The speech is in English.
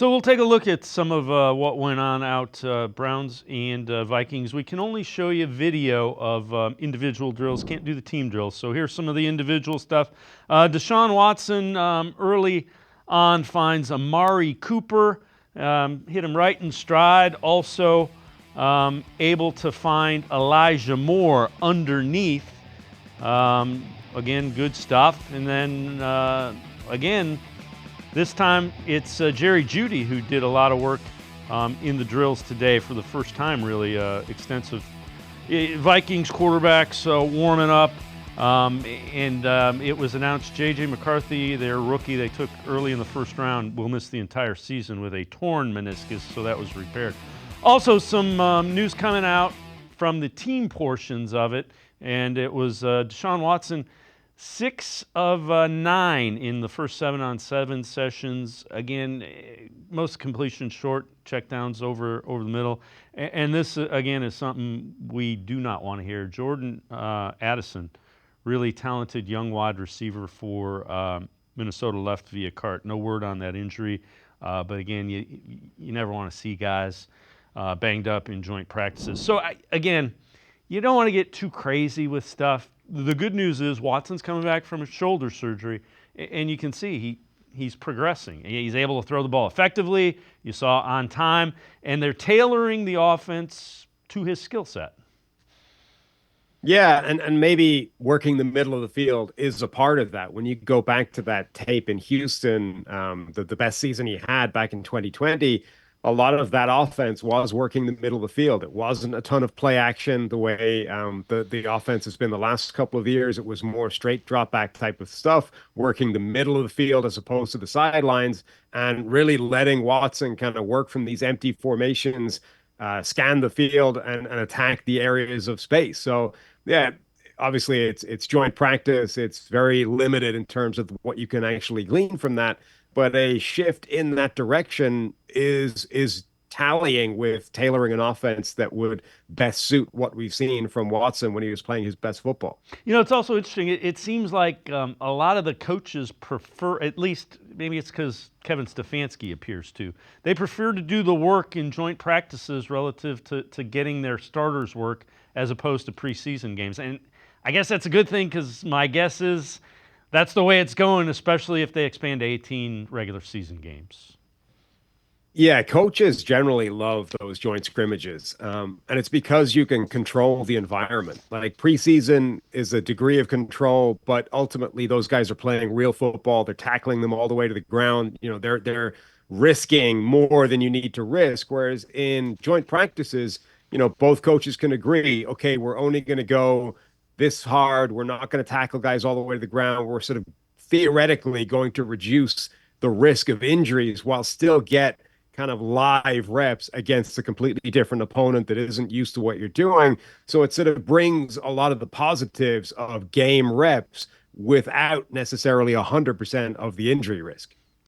So we'll take a look at some of what went on out Browns and Vikings. We can only show you video of individual drills. Can't do the team drills. So here's some of the individual stuff. Deshaun Watson early on finds Amari Cooper, hit him right in stride. Also able to find Elijah Moore underneath. Again, good stuff. And then again, this time it's Jerry Jeudy who did a lot of work in the drills today for the first time, really extensive. Vikings quarterbacks warming up, and it was announced J.J. McCarthy, their rookie they took early in the first round, will miss the entire season with a torn meniscus, so that was repaired. Also, some news coming out from the team portions of it, and it was Deshaun Watson, 6 of 9 in the first 7-on-7 sessions. Again, most completions short, checkdowns over the middle. And this, again, is something we do not want to hear. Jordan Addison, really talented young wide receiver for Minnesota, left via cart. No word on that injury. But again, you never want to see guys banged up in joint practices. So, again, you don't want to get too crazy with stuff. The good news is Watson's coming back from his shoulder surgery, and you can see he's progressing. He's able to throw the ball effectively. You saw on time, and they're tailoring the offense to his skill set. Yeah, and maybe working the middle of the field is a part of that. When you go back to that tape in Houston, the best season he had back in 2020, a lot of that offense was working the middle of the field. It wasn't a ton of play action the way the offense has been the last couple of years. It was more straight drop back type of stuff, working the middle of the field as opposed to the sidelines, and really letting Watson kind of work from these empty formations, scan the field and attack the areas of space. So yeah, obviously it's joint practice. It's very limited in terms of what you can actually glean from that. But a shift in that direction is tallying with tailoring an offense that would best suit what we've seen from Watson when he was playing his best football. You know, it's also interesting. It seems like a lot of the coaches prefer, at least maybe it's because Kevin Stefanski appears to, they prefer to do the work in joint practices relative to getting their starters work as opposed to preseason games. And I guess that's a good thing because my guess is that's the way it's going, especially if they expand to 18 regular season games. Yeah, coaches generally love those joint scrimmages. And it's because you can control the environment. Like preseason is a degree of control, but ultimately those guys are playing real football. They're tackling them all the way to the ground. You know, they're risking more than you need to risk. Whereas in joint practices, you know, both coaches can agree, okay, we're only going to go this hard. We're not going to tackle guys all the way to the ground. We're sort of theoretically going to reduce the risk of injuries while still get kind of live reps against a completely different opponent that isn't used to what you're doing. So it sort of brings a lot of the positives of game reps without necessarily 100% of the injury risk.